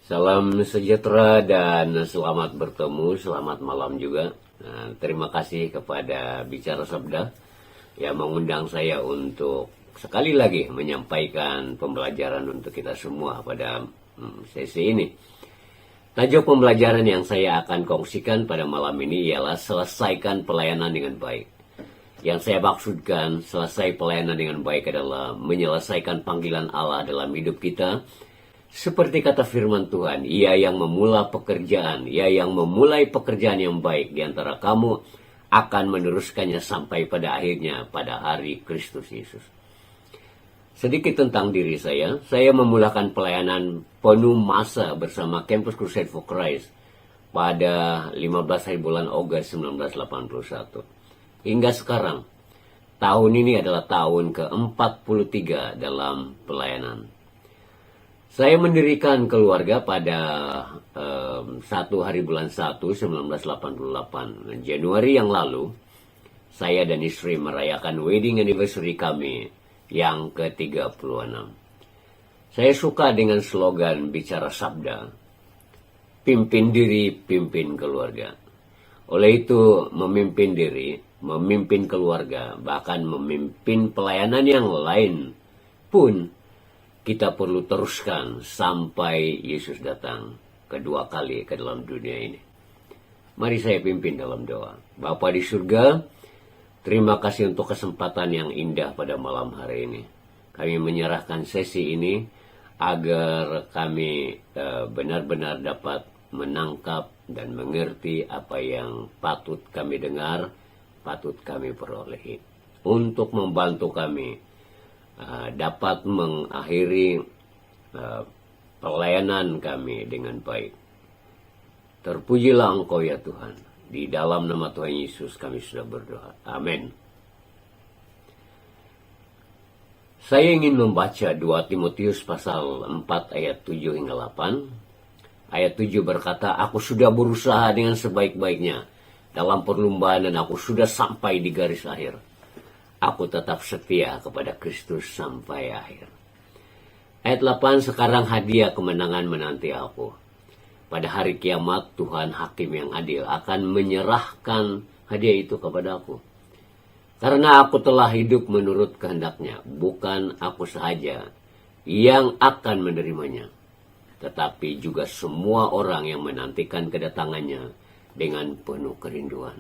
Salam sejahtera dan selamat bertemu, selamat malam juga. Terima kasih kepada Bicara Sabda yang mengundang saya untuk sekali lagi menyampaikan pembelajaran untuk kita semua pada sesi ini. Tajuk pembelajaran yang saya akan kongsikan pada malam ini ialah selesaikan pelayanan dengan baik. Yang saya maksudkan selesai pelayanan dengan baik adalah menyelesaikan panggilan Allah dalam hidup kita. Seperti kata firman Tuhan, Ia yang memulai pekerjaan, Ia yang memulai pekerjaan yang baik di antara kamu akan meneruskannya sampai pada akhirnya pada hari Kristus Yesus. Sedikit tentang diri saya memulakan pelayanan penuh masa bersama Campus Crusade for Christ pada 15 hari bulan Agustus 1981. Hingga sekarang, tahun ini adalah tahun ke-43 dalam pelayanan. Saya mendirikan keluarga pada 1 hari bulan 1, 1988. Januari yang lalu, saya dan istri merayakan wedding anniversary kami yang ke-36. Saya suka dengan slogan Bicara Sabda, pimpin diri, pimpin keluarga. Oleh itu, memimpin diri, memimpin keluarga, bahkan memimpin pelayanan yang lain pun kita perlu teruskan sampai Yesus datang kedua kali ke dalam dunia ini. Mari saya pimpin dalam doa. Bapa di surga, terima kasih untuk kesempatan yang indah pada malam hari ini. Kami menyerahkan sesi ini agar kami benar-benar dapat menangkap dan mengerti apa yang patut kami dengar, patut kami perolehi. Untuk membantu kami dapat mengakhiri pelayanan kami dengan baik. Terpujilah Engkau ya Tuhan. Di dalam nama Tuhan Yesus kami sudah berdoa. Amin. Saya ingin membaca 2 Timotius pasal 4 ayat 7 hingga 8. Ayat 7 berkata, aku sudah berusaha dengan sebaik-baiknya dalam perlombaan dan aku sudah sampai di garis akhir. Aku tetap setia kepada Kristus sampai akhir. Ayat 8, sekarang hadiah kemenangan menanti aku. Pada hari kiamat Tuhan Hakim yang adil akan menyerahkan hadiah itu kepada aku. Karena aku telah hidup menurut kehendaknya, bukan aku sahaja yang akan menerimanya, tetapi juga semua orang yang menantikan kedatangannya dengan penuh kerinduan.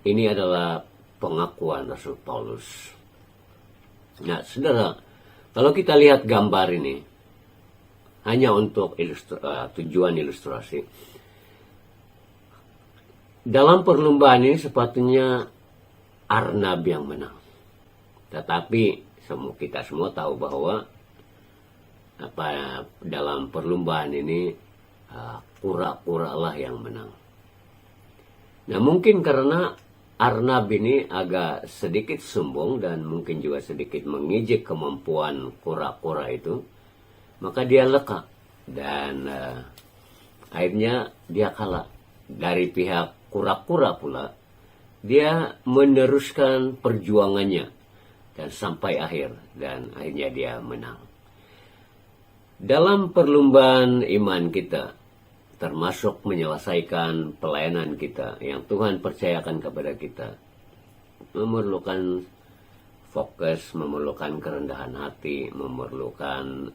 Ini adalah pengakuan Rasul Paulus. Nah, saudara, kalau kita lihat gambar ini, hanya untuk tujuan ilustrasi. Dalam perlombaan ini sepatutnya Arnab yang menang. Tetapi kita semua tahu bahwa dalam perlombaan ini kura-kura lah yang menang. Nah, mungkin karena Arnab ini agak sedikit sombong dan mungkin juga sedikit mengejek kemampuan kura-kura itu, maka dia leka dan akhirnya dia kalah. Dari pihak kura-kura pula, dia meneruskan perjuangannya dan sampai akhir dan akhirnya dia menang. Dalam perlombaan iman kita, termasuk menyelesaikan pelayanan kita yang Tuhan percayakan kepada kita, memerlukan fokus, memerlukan kerendahan hati, memerlukan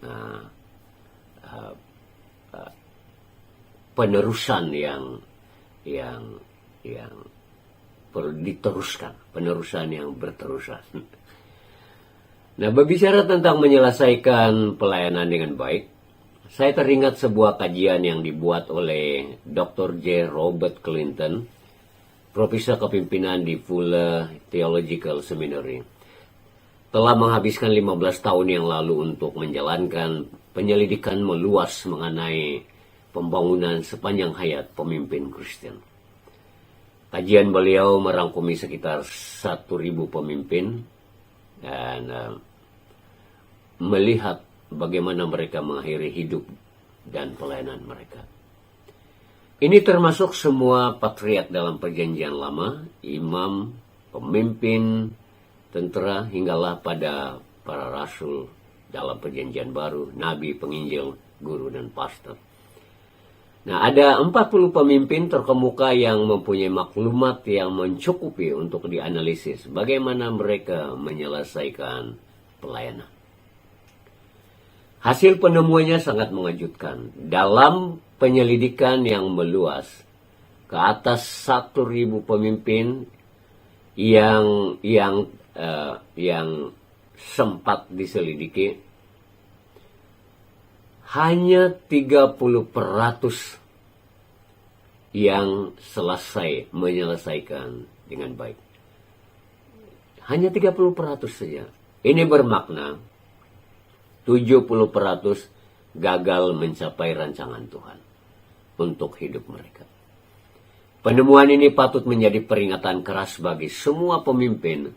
penerusan yang perlu diteruskan, penerusan yang berterusan. Nah, berbicara tentang menyelesaikan pelayanan dengan baik, saya teringat sebuah kajian yang dibuat oleh Dr. J. Robert Clinton, Profesor Kepimpinan di Fuller Theological Seminary. Telah menghabiskan 15 tahun yang lalu untuk menjalankan penyelidikan meluas mengenai pembangunan sepanjang hayat pemimpin Kristen. Kajian beliau merangkumi sekitar 1.000 pemimpin dan melihat bagaimana mereka mengakhiri hidup dan pelayanan mereka. Ini termasuk semua patriark dalam perjanjian lama, imam, pemimpin, tentara, hinggalah pada para rasul dalam perjanjian baru, nabi, penginjil, guru, dan pastor. Nah, ada 40 pemimpin terkemuka yang mempunyai maklumat yang mencukupi untuk dianalisis bagaimana mereka menyelesaikan pelayanan. Hasil penemuannya sangat mengejutkan. Dalam penyelidikan yang meluas, ke atas 1.000 pemimpin yang sempat diselidiki, hanya 30% yang menyelesaikan dengan baik. Hanya 30% saja. Ini bermakna 70% gagal mencapai rancangan Tuhan untuk hidup mereka. Penemuan ini patut menjadi peringatan keras bagi semua pemimpin,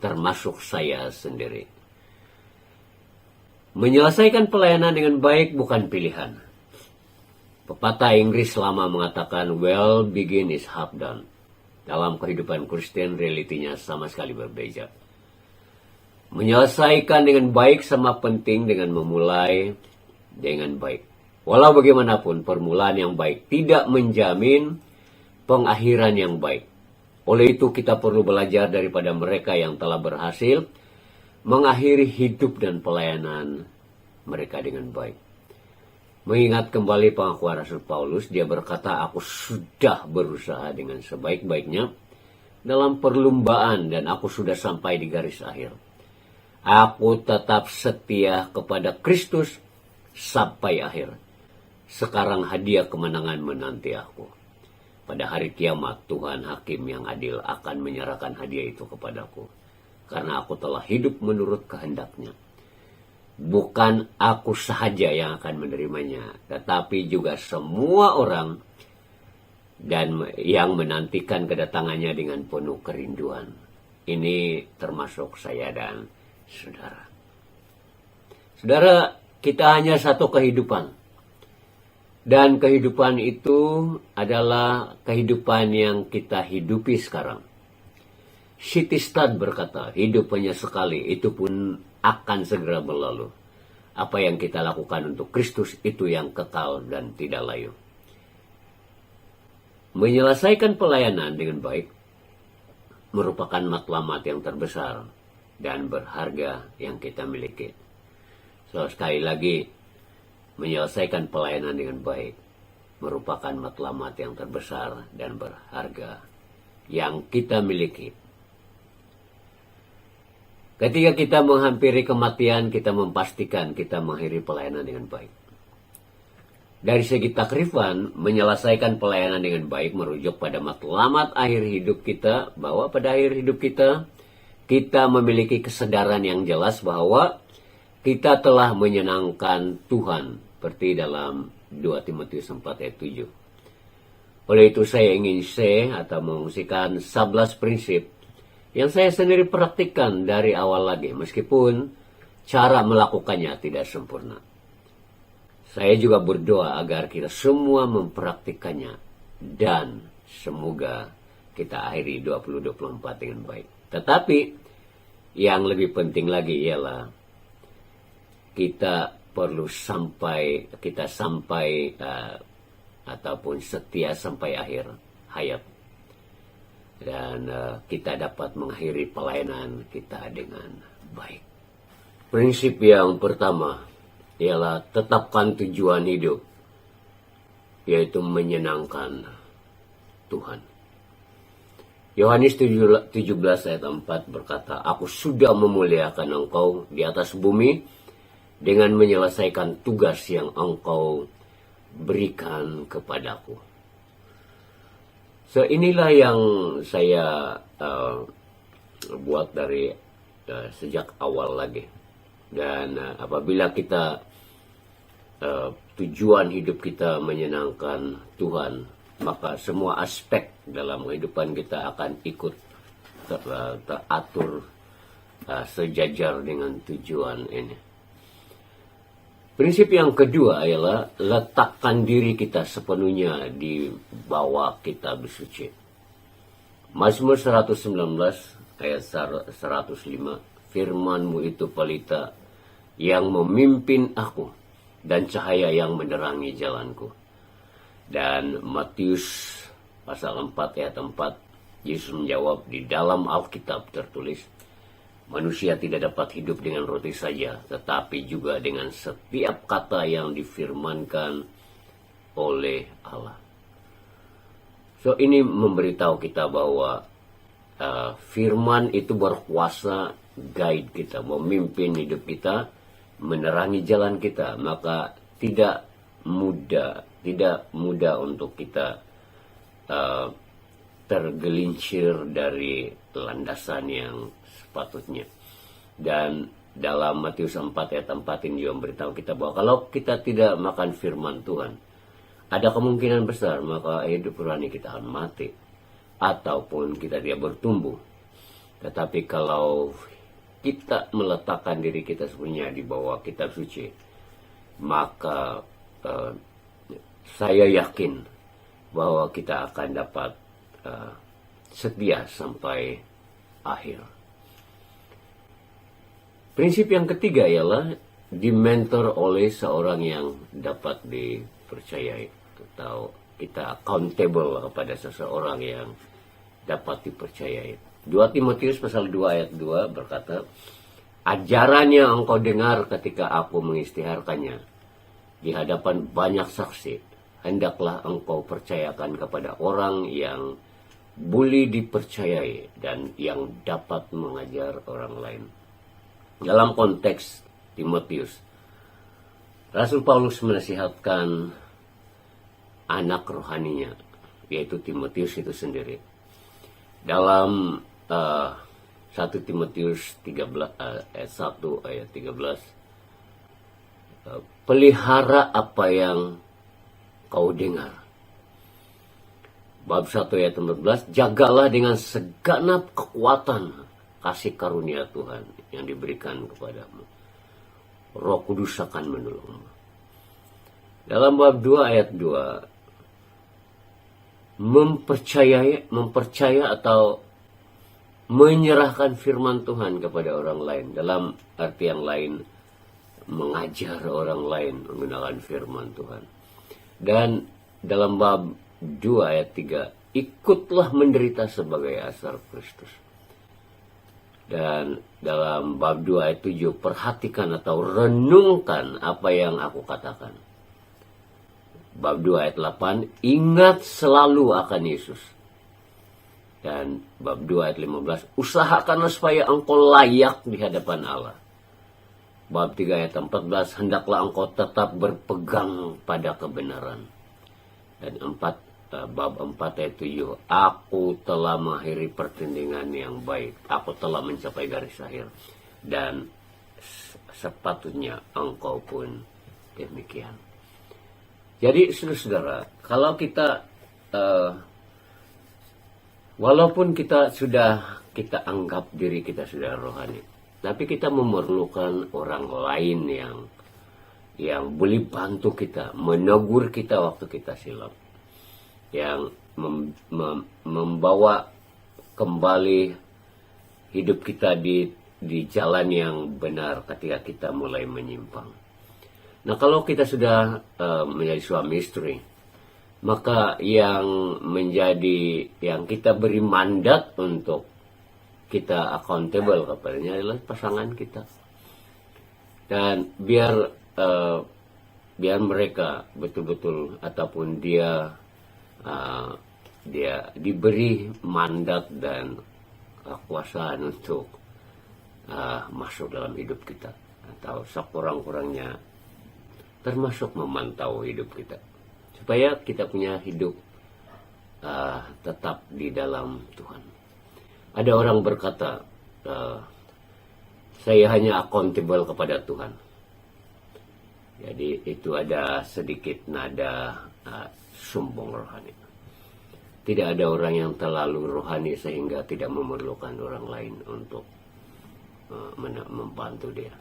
termasuk saya sendiri. Menyelesaikan pelayanan dengan baik bukan pilihan. Pepatah Inggris lama mengatakan, well begin is half done. Dalam kehidupan Kristen, realitinya sama sekali berbeda. Menyelesaikan dengan baik sama penting dengan memulai dengan baik. Walau bagaimanapun, permulaan yang baik tidak menjamin pengakhiran yang baik. Oleh itu kita perlu belajar daripada mereka yang telah berhasil mengakhiri hidup dan pelayanan mereka dengan baik. Mengingat kembali pengakuan Rasul Paulus, dia berkata, aku sudah berusaha dengan sebaik-baiknya dalam perlombaan dan aku sudah sampai di garis akhir. Aku tetap setia kepada Kristus sampai akhir. Sekarang hadiah kemenangan menanti aku. Pada hari kiamat, Tuhan Hakim yang adil akan menyerahkan hadiah itu kepadaku. Karena aku telah hidup menurut kehendaknya. Bukan aku sahaja yang akan menerimanya, tetapi juga semua orang dan yang menantikan kedatangannya dengan penuh kerinduan. Ini termasuk saya dan saudara. Saudara, kita hanya satu kehidupan. Dan kehidupan itu adalah kehidupan yang kita hidupi sekarang. Sittistad berkata, hidup hanya sekali, itu pun akan segera berlalu. Apa yang kita lakukan untuk Kristus itu yang kekal dan tidak layu. Menyelesaikan pelayanan dengan baik merupakan matlamat yang terbesar dan berharga yang kita miliki. So, sekali lagi, menyelesaikan pelayanan dengan baik merupakan matlamat yang terbesar dan berharga yang kita miliki. Ketika kita menghampiri kematian, kita memastikan kita mengakhiri pelayanan dengan baik. Dari segi takrifan, menyelesaikan pelayanan dengan baik merujuk pada matlamat akhir hidup kita, bahwa pada akhir hidup kita memiliki kesadaran yang jelas bahwa kita telah menyenangkan Tuhan, seperti dalam 2 Timotius 4 ayat 7. Oleh itu saya ingin share atau mengungsikan 11 prinsip yang saya sendiri praktikkan dari awal lagi, meskipun cara melakukannya tidak sempurna. Saya juga berdoa agar kita semua mempraktikkannya dan semoga kita akhiri 2024 dengan baik. Tetapi yang lebih penting lagi ialah kita perlu sampai ataupun setia sampai akhir hayat. Dan kita dapat mengakhiri pelayanan kita dengan baik. Prinsip yang pertama ialah tetapkan tujuan hidup, yaitu menyenangkan Tuhan. Yohanes 17 ayat 4 berkata, aku sudah memuliakan engkau di atas bumi dengan menyelesaikan tugas yang engkau berikan kepadaku. So, inilah yang saya buat dari sejak awal lagi. Dan apabila kita tujuan hidup kita menyenangkan Tuhan, maka semua aspek dalam kehidupan kita akan ikut teratur sejajar dengan tujuan ini. Prinsip yang kedua ialah letakkan diri kita sepenuhnya di bawah kitab suci. Mazmur 119 ayat 105, firman-Mu itu pelita yang memimpin aku dan cahaya yang menerangi jalanku. Dan Matius pasal 4 ayat 4, Yesus menjawab, di dalam Alkitab tertulis, manusia tidak dapat hidup dengan roti saja, tetapi juga dengan setiap kata yang difirmankan oleh Allah. So ini memberitahu kita bahwa firman itu berkuasa guide kita, memimpin hidup kita, menerangi jalan kita. Maka tidak mudah untuk kita tergelincir dari landasan yang sepatutnya. Dan dalam Matius 4 ayat 4 ini juga memberitahu kita bahwa kalau kita tidak makan firman Tuhan, ada kemungkinan besar maka hidup rohani kita akan mati, ataupun kita tidak bertumbuh. Tetapi kalau kita meletakkan diri kita sebenarnya di bawah kitab suci, maka saya yakin bahwa kita akan dapat setia sampai akhir. Prinsip yang ketiga ialah dimentor oleh seorang yang dapat dipercayai, atau kita accountable kepada seseorang yang dapat dipercayai. 2 Timotius pasal 2 ayat 2 berkata, ajaran yang engkau dengar ketika aku mengisytiharkannya di hadapan banyak saksi, hendaklah engkau percayakan kepada orang yang boleh dipercayai dan yang dapat mengajar orang lain. Dalam konteks Timotius, Rasul Paulus menasihatkan anak rohaninya, yaitu Timotius itu sendiri. Dalam 1 Timotius 13 ayat 1 ayat 13, pelihara apa yang kau dengar. Bab 1 ayat 14, jagalah dengan segenap kekuatan kasih karunia Tuhan yang diberikan kepadamu. Roh Kudus akan menolongmu. Dalam bab 2 ayat 2, mempercaya atau menyerahkan firman Tuhan kepada orang lain. Dalam arti yang lain, mengajar orang lain menggunakan firman Tuhan. Dan dalam bab 2 ayat 3, ikutlah menderita sebagai asal Kristus. Dan dalam bab 2 ayat 7, perhatikan atau renungkan apa yang aku katakan. Bab 2 ayat 8, ingat selalu akan Yesus. Dan bab 2 ayat 15, usahakanlah supaya engkau layak di hadapan Allah. Bab 3 ayat 14, hendaklah engkau tetap berpegang pada kebenaran. Dan bab 4 ayat 7, aku telah mengakhiri pertandingan yang baik, aku telah mencapai garis akhir, dan sepatutnya engkau pun demikian. Jadi saudara-saudara, kalau kita walaupun kita anggap diri kita sudah rohani, tapi kita memerlukan orang lain yang boleh bantu kita, menegur kita waktu kita silap, yang membawa kembali hidup kita di jalan yang benar ketika kita mulai menyimpang. Nah, kalau kita sudah menjadi suami istri, maka yang kita beri mandat untuk kita accountable kepadanya adalah pasangan kita. Dan biar mereka betul-betul ataupun dia diberi mandat dan kekuasaan untuk masuk dalam hidup kita, atau sekurang-kurangnya termasuk memantau hidup kita, supaya kita punya hidup tetap di dalam Tuhan. Ada orang berkata, saya hanya accountable kepada Tuhan. Jadi itu ada sedikit nada sombong rohani. Tidak ada orang yang terlalu rohani sehingga tidak memerlukan orang lain untuk membantu dia.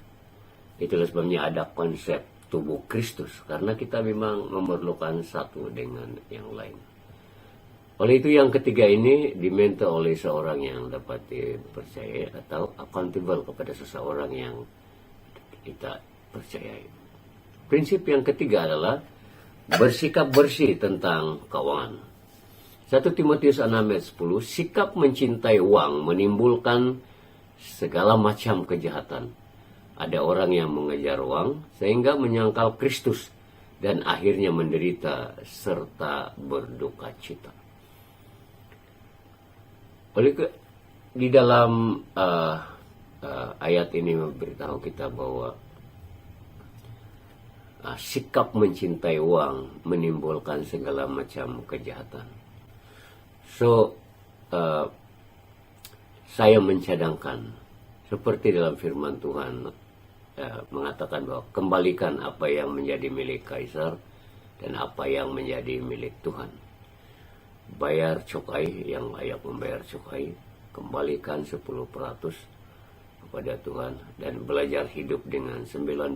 Itulah sebabnya ada konsep tubuh Kristus, karena kita memang memerlukan satu dengan yang lain. Oleh itu yang ketiga ini diminta oleh seorang yang dapat dipercayai atau accountable kepada seseorang yang kita percayai. Prinsip yang ketiga adalah bersikap bersih tentang keuangan. 1 Timotius 6 ayat 10, sikap mencintai uang menimbulkan segala macam kejahatan. Ada orang yang mengejar uang sehingga menyangkal Kristus dan akhirnya menderita serta berduka cita. Di dalam ayat ini memberitahu kita bahwa sikap mencintai uang menimbulkan segala macam kejahatan. So, saya mencadangkan seperti dalam firman Tuhan mengatakan bahwa kembalikan apa yang menjadi milik kaisar dan apa yang menjadi milik Tuhan. Bayar cukai yang layak membayar cukai, kembalikan 10% kepada Tuhan, dan belajar hidup dengan 90%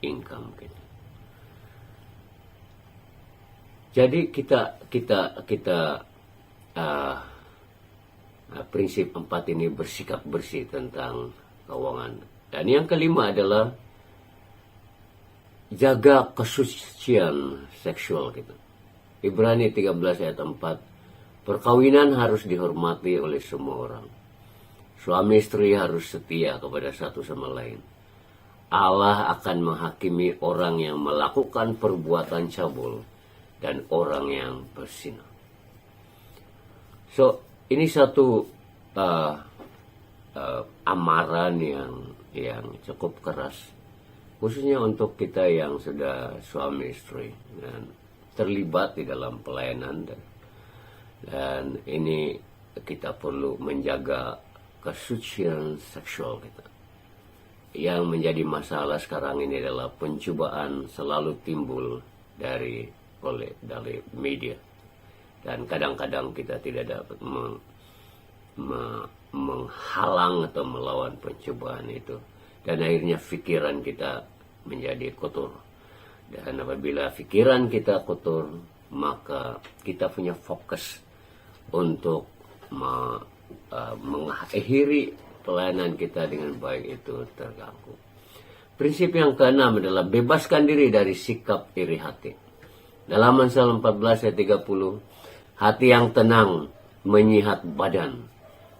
income kita. Jadi kita prinsip 4 ini bersikap bersih tentang keuangan. Dan yang kelima adalah jaga kesucian seksual kita. Ibrani 13 ayat 4, perkawinan harus dihormati oleh semua orang. Suami istri harus setia kepada satu sama lain. Allah akan menghakimi orang yang melakukan perbuatan cabul dan orang yang berzina. So, ini satu amaran yang cukup keras, khususnya untuk kita yang sudah suami istri dan terlibat di dalam pelayanan, dan ini kita perlu menjaga kesucian seksual kita. Yang menjadi masalah sekarang ini adalah pencobaan selalu timbul dari media, dan kadang-kadang kita tidak dapat menghalang atau melawan pencobaan itu, dan akhirnya pikiran kita menjadi kotor. Dan apabila pikiran kita kotor, maka kita punya fokus untuk mengakhiri pelayanan kita dengan baik itu terganggu. Prinsip yang keenam adalah bebaskan diri dari sikap iri hati. Dalam Amsal 14 ayat 30, hati yang tenang menyihat badan,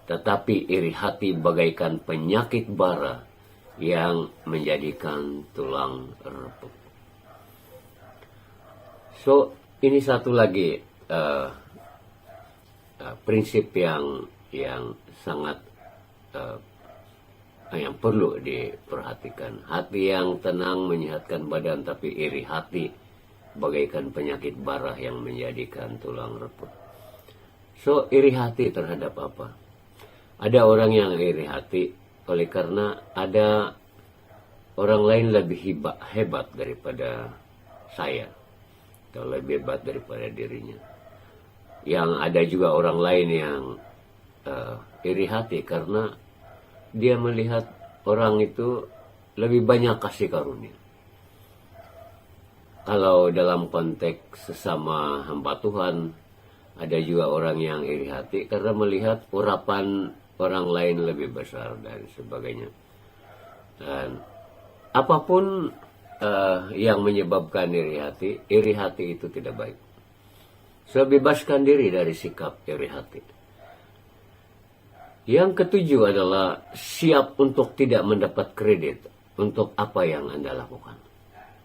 tetapi iri hati bagaikan penyakit bara yang menjadikan tulang repuk. So, ini satu lagi prinsip yang sangat yang perlu diperhatikan. Hati yang tenang menyehatkan badan, tapi iri hati bagaikan penyakit bara yang menjadikan tulang reput. So, iri hati terhadap apa? Ada orang yang iri hati oleh karena ada orang lain lebih hebat daripada saya, atau lebih hebat daripada dirinya. Yang ada juga orang lain yang iri hati karena dia melihat orang itu lebih banyak kasih karunia. Kalau dalam konteks sesama hamba Tuhan, ada juga orang yang iri hati karena melihat urapan orang lain lebih besar dan sebagainya. Dan apapun yang menyebabkan iri hati itu tidak baik. So, bebaskan diri dari sikap iri hati. Yang ketujuh adalah siap untuk tidak mendapat kredit untuk apa yang Anda lakukan.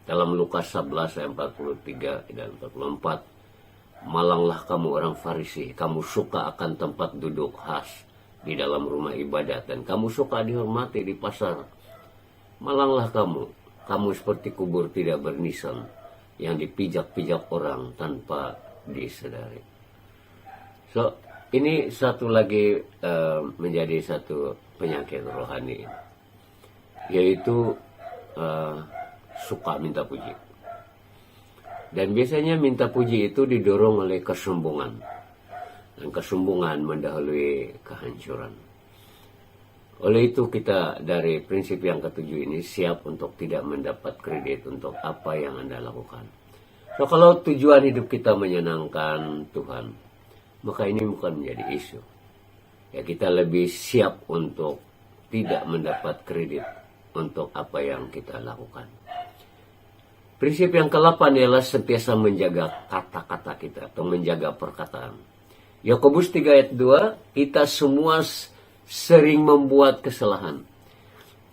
Dalam Lukas 11 ayat 43 dan 44, malanglah kamu orang Farisi, kamu suka akan tempat duduk khas di dalam rumah ibadat, dan kamu suka dihormati di pasar. Malanglah kamu seperti kubur tidak bernisan, yang dipijak-pijak orang tanpa disadari. So, ini satu lagi menjadi satu penyakit rohani, yaitu suka minta puji. Dan biasanya minta puji itu didorong oleh kesombongan, dan kesombongan mendahului kehancuran. Oleh itu kita dari prinsip yang ketujuh ini siap untuk tidak mendapat kredit untuk apa yang Anda lakukan. So, kalau tujuan hidup kita menyenangkan Tuhan, maka ini bukan menjadi isu. Ya, kita lebih siap untuk tidak mendapat kredit untuk apa yang kita lakukan. Prinsip yang ke-8 ialah sentiasa menjaga kata-kata kita atau menjaga perkataan. Yakobus 3 ayat 2, kita semua sering membuat kesalahan.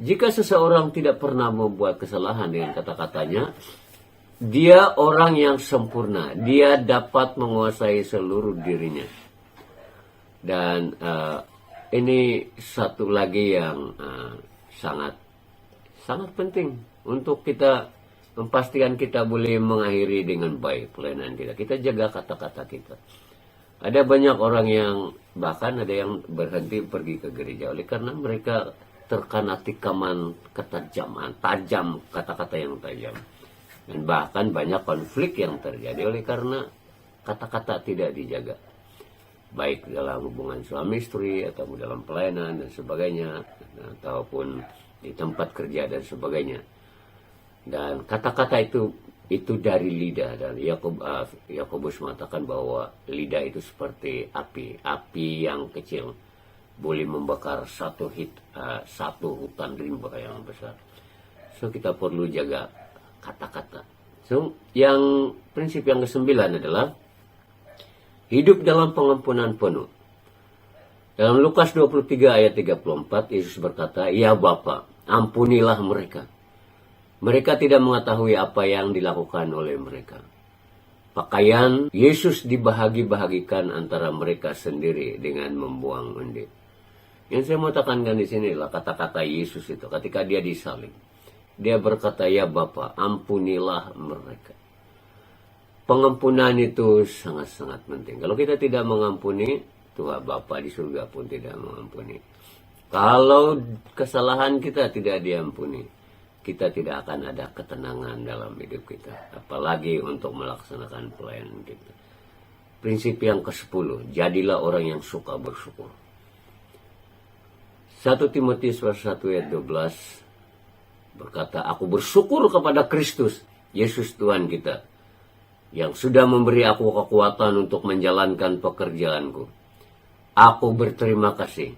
Jika seseorang tidak pernah membuat kesalahan dengan kata-katanya, dia orang yang sempurna. Dia dapat menguasai seluruh dirinya. Dan ini satu lagi yang sangat penting untuk kita memastikan kita boleh mengakhiri dengan baik pelayanan kita. Kita jaga kata-kata kita. Ada banyak orang yang bahkan ada yang berhenti pergi ke gereja oleh karena mereka terkena tikaman ketajaman, tajam, kata-kata yang tajam. Dan bahkan banyak konflik yang terjadi oleh karena kata-kata tidak dijaga. Baik dalam hubungan suami istri atau dalam pelayanan dan sebagainya, ataupun di tempat kerja dan sebagainya. Dan kata-kata itu dari lidah, dan Yakobus mengatakan bahwa lidah itu seperti api yang kecil boleh membakar satu hutan rimba yang besar. So kita perlu jaga kata-kata. So yang prinsip yang ke-9 adalah hidup dalam pengampunan penuh. Dalam Lukas 23 ayat 34 Yesus berkata, "Ya Bapa, ampunilah mereka. Mereka tidak mengetahui apa yang dilakukan oleh mereka." Pakaian Yesus dibahagi-bahagikan antara mereka sendiri dengan membuang undi. Yang saya mau tekankan di sini adalah kata-kata Yesus itu ketika dia disalib. Dia berkata, "Ya Bapa, ampunilah mereka." Pengampunan itu sangat-sangat penting. Kalau kita tidak mengampuni, Tuhan Bapa di surga pun tidak mengampuni. Kalau kesalahan kita tidak diampuni, kita tidak akan ada ketenangan dalam hidup kita, apalagi untuk melaksanakan pelayanan kita. Prinsip yang ke-10, jadilah orang yang suka bersyukur. 1 Timotius 1 ayat 12 berkata, "Aku bersyukur kepada Kristus, Yesus Tuhan kita, yang sudah memberi aku kekuatan untuk menjalankan pekerjaanku. Aku berterima kasih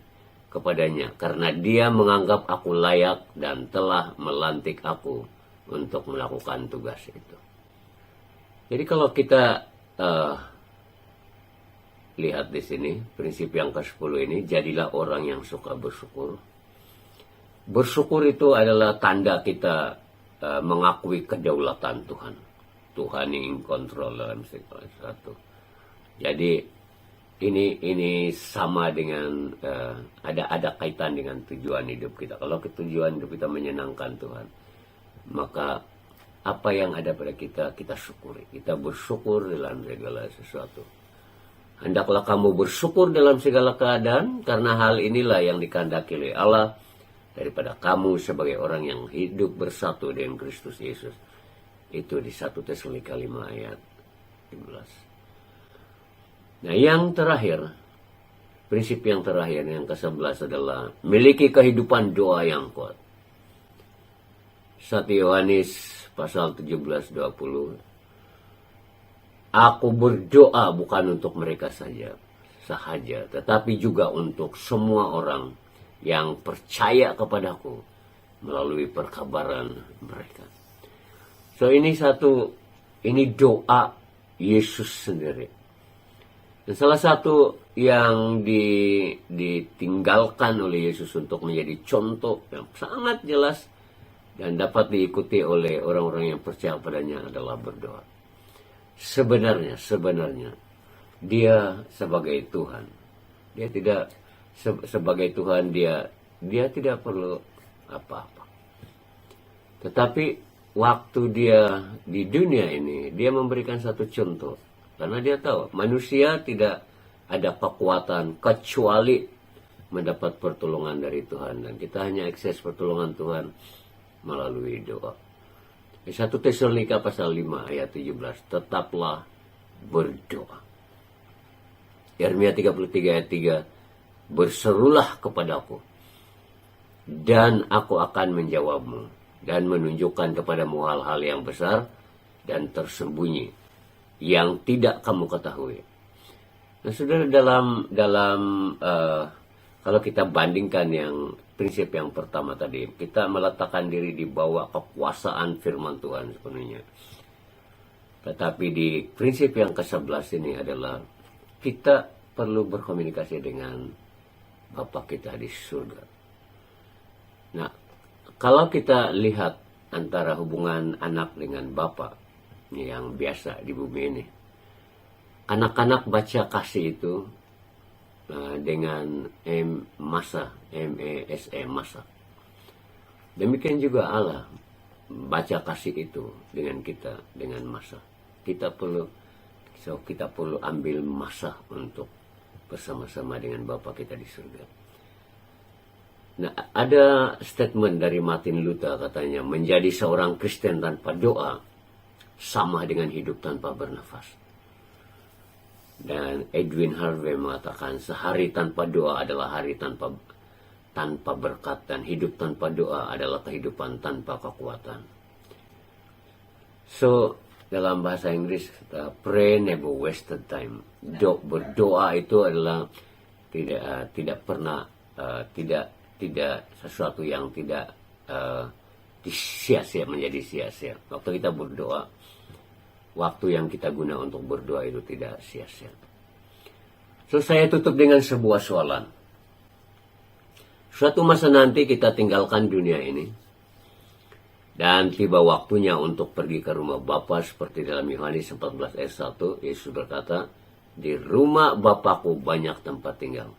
kepadanya karena dia menganggap aku layak dan telah melantik aku untuk melakukan tugas itu." Jadi kalau kita lihat di sini, prinsip yang ke-10 ini, jadilah orang yang suka bersyukur. Bersyukur itu adalah tanda kita mengakui kedaulatan Tuhan. Tuhan yang kontrol dalam segala sesuatu. Jadi ini sama dengan ada kaitan dengan tujuan hidup kita. Kalau tujuan hidup kita menyenangkan Tuhan, maka apa yang ada pada kita syukuri. Kita bersyukur dalam segala sesuatu. Hendaklah kamu bersyukur dalam segala keadaan, karena hal inilah yang dikehendaki oleh Allah daripada kamu sebagai orang yang hidup bersatu dengan Kristus Yesus. Itu di 1 Tesalonika 5 ayat 17. Nah, yang terakhir, prinsip yang terakhir yang ke-11 adalah miliki kehidupan doa yang kuat. 1 Yohanes pasal 17:20. Aku berdoa bukan untuk mereka saja, tetapi juga untuk semua orang yang percaya kepadaku melalui perkabaran mereka. So ini doa Yesus sendiri. Dan salah satu yang ditinggalkan oleh Yesus untuk menjadi contoh yang sangat jelas dan dapat diikuti oleh orang-orang yang percaya padanya adalah berdoa. Sebenarnya dia sebagai Tuhan, dia tidak sebagai Tuhan, dia tidak perlu apa-apa. Tetapi waktu dia di dunia ini, dia memberikan satu contoh, karena dia tahu manusia tidak ada kekuatan kecuali mendapat pertolongan dari Tuhan, dan kita hanya akses pertolongan Tuhan melalui doa. 1 Tesalonika pasal 5 ayat 17, tetaplah berdoa. Yeremia 33 ayat 3, berserulah kepadaku, dan aku akan menjawabmu, dan menunjukkan kepadamu hal-hal yang besar dan tersembunyi, yang tidak kamu ketahui. Nah, saudara, dalam kalau kita bandingkan yang prinsip yang pertama tadi, kita meletakkan diri di bawah kekuasaan firman Tuhan sepenuhnya. Tetapi di prinsip yang ke-11 ini adalah kita perlu berkomunikasi dengan Bapa kita di surga. Nah, kalau kita lihat antara hubungan anak dengan Bapa yang biasa di bumi ini, anak-anak baca kasih itu dengan masa, M-A-S-E, masa. Demikian juga Allah baca kasih itu dengan kita, dengan masa. Kita perlu ambil masa untuk bersama-sama dengan Bapa kita di surga. Nah, ada statement dari Martin Luther katanya, menjadi seorang Kristen tanpa doa sama dengan hidup tanpa bernafas. Dan Edwin Harvey mengatakan, sehari tanpa doa adalah hari tanpa berkat, dan hidup tanpa doa adalah kehidupan tanpa kekuatan. So, dalam bahasa Inggris, pray never wasted time. Berdoa itu adalah tidak pernah tidak sesuatu yang tidak sia-sia, menjadi sia-sia. Waktu kita berdoa, waktu yang kita guna untuk berdoa itu tidak sia-sia. So, saya tutup dengan sebuah soalan. Suatu masa nanti kita tinggalkan dunia ini, dan tiba waktunya untuk pergi ke rumah Bapa, seperti dalam Yohanes 14 ayat 1, Yesus berkata, di rumah Bapakku banyak tempat tinggal.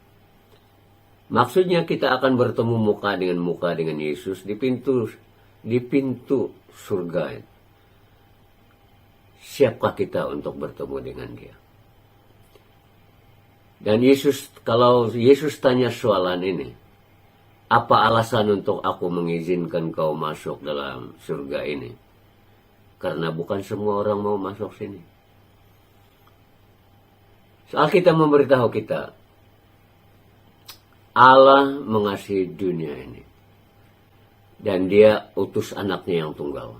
Maksudnya kita akan bertemu muka dengan Yesus di pintu surga. Siapkah kita untuk bertemu dengan Dia? Dan kalau Yesus tanya soalan ini, apa alasan untuk aku mengizinkan kau masuk dalam surga ini? Karena bukan semua orang mau masuk sini. Soal kita memberitahu kita, Allah mengasihi dunia ini. Dan Dia utus anaknya yang tunggal.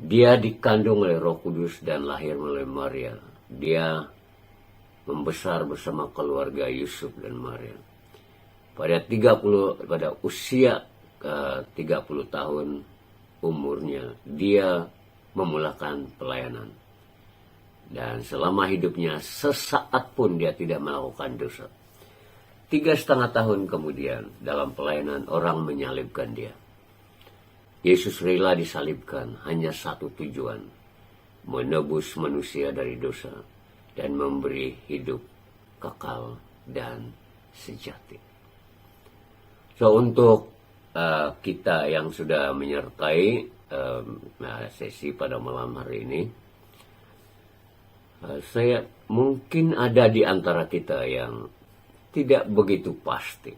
Dia dikandung oleh Roh Kudus dan lahir melalui Maria. Dia membesar bersama keluarga Yusuf dan Maria. Pada usia 30 tahun umurnya, dia memulakan pelayanan. Dan selama hidupnya, sesaat pun dia tidak melakukan dosa. 3,5 tahun kemudian, dalam pelayanan, orang menyalibkan dia. Yesus rela disalibkan, hanya satu tujuan, menebus manusia dari dosa, dan memberi hidup kekal dan sejati. So, untuk kita yang sudah menyertai sesi pada malam hari ini, saya mungkin ada di antara kita yang tidak begitu pasti,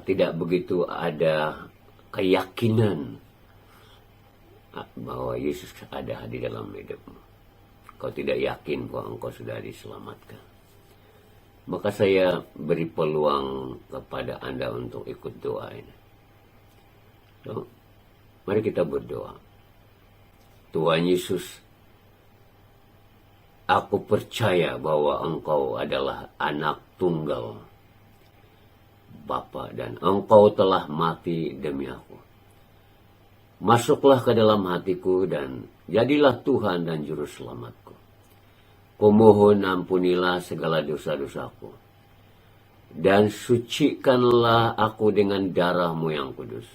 tidak begitu ada keyakinan bahwa Yesus ada di dalam hidupmu. Kau tidak yakin bahwa engkau sudah diselamatkan. Maka saya beri peluang kepada Anda untuk ikut doa ini. So, mari kita berdoa. Tuhan Yesus, aku percaya bahwa Engkau adalah anak tunggal Bapa, dan Engkau telah mati demi aku. Masuklah ke dalam hatiku dan jadilah Tuhan dan Juru Selamatku. Kumohon ampunilah segala dosa-dosaku, dan sucikanlah aku dengan darah-Mu yang kudus.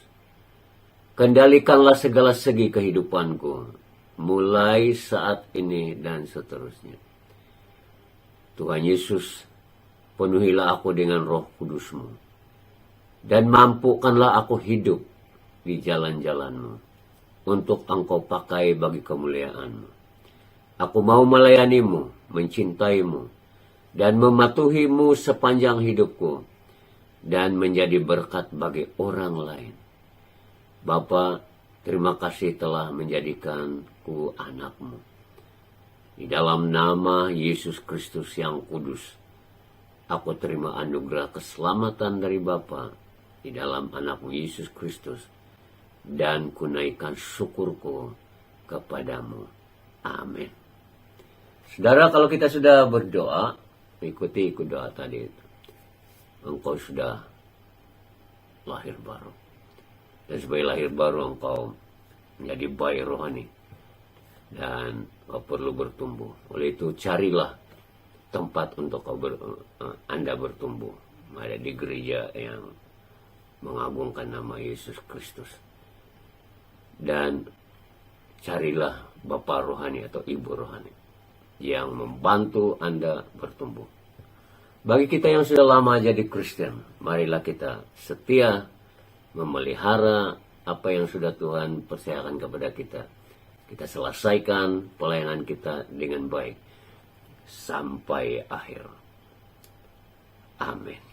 Kendalikanlah segala segi kehidupanku, mulai saat ini dan seterusnya. Tuhan Yesus, penuhilah aku dengan Roh Kudus-Mu, dan mampukanlah aku hidup di jalan-jalan-Mu, untuk Engkau pakai bagi kemuliaan-Mu. Aku mau melayani-Mu, mencintai-Mu, dan mematuhi-Mu sepanjang hidupku, dan menjadi berkat bagi orang lain. Bapa, terima kasih telah menjadikanku anak-Mu. Di dalam nama Yesus Kristus yang kudus, aku terima anugerah keselamatan dari Bapa di dalam anak-Mu Yesus Kristus, dan kunaikan syukurku kepadamu. Amin. Saudara, kalau kita sudah berdoa, ikut doa tadi itu. Engkau sudah lahir baru. Dan sebagai lahir baru engkau menjadi bayi rohani dan kau perlu bertumbuh. Oleh itu carilah tempat untuk Anda bertumbuh. Ada di gereja yang mengagungkan nama Yesus Kristus. Dan carilah Bapak rohani atau Ibu rohani yang membantu Anda bertumbuh. Bagi kita yang sudah lama jadi Kristen, marilah kita setia memelihara apa yang sudah Tuhan percayakan kepada kita. Kita selesaikan pelayanan kita dengan baik sampai akhir. Amin.